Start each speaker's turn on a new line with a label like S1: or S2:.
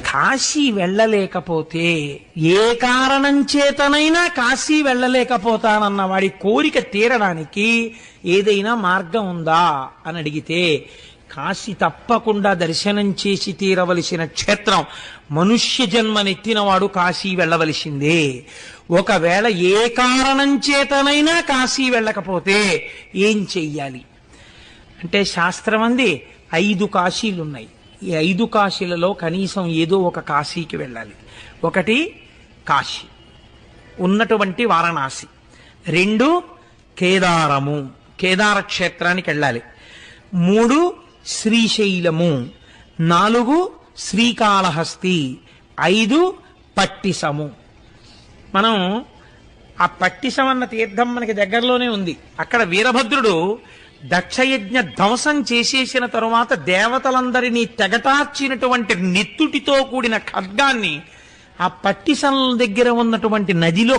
S1: కాశీ వెళ్ళలేకపోతే, ఏ కారణం చేతనైనా కాశీ వెళ్ళలేకపోతానన్న వాడి కోరిక తీరడానికి ఏదైనా మార్గం ఉందా అని అడిగితే, కాశీ తప్పకుండా దర్శనం చేసి తీరవలసిన క్షేత్రం. మనుష్య జన్మనెత్తినవాడు కాశీ వెళ్ళవలసిందే. ఒకవేళ ఏ కారణం చేతనైనా కాశీ వెళ్ళకపోతే ఏం చెయ్యాలి అంటే, శాస్త్రం అంది 5 కాశీలున్నాయి. ఈ 5 కాశీలలో కనీసం ఏదో ఒక కాశీకి వెళ్ళాలి. ఒకటి కాశీ ఉన్నటువంటి వారణాసి, 2 కేదారము, కేదార క్షేత్రానికి వెళ్ళాలి, 3 శ్రీశైలము, 4 శ్రీకాళహస్తి, 5 పట్టిసము. మనం ఆ పట్టిసం అన్న తీర్థం మనకి దగ్గరలోనే ఉంది. అక్కడ వీరభద్రుడు దక్షయజ్ఞ ధ్వంసం చేసేసిన తరువాత దేవతలందరినీ తెగటార్చినటువంటి నెత్తుటితో కూడిన ఖడ్గాన్ని ఆ పట్టిసం దగ్గర ఉన్నటువంటి నదిలో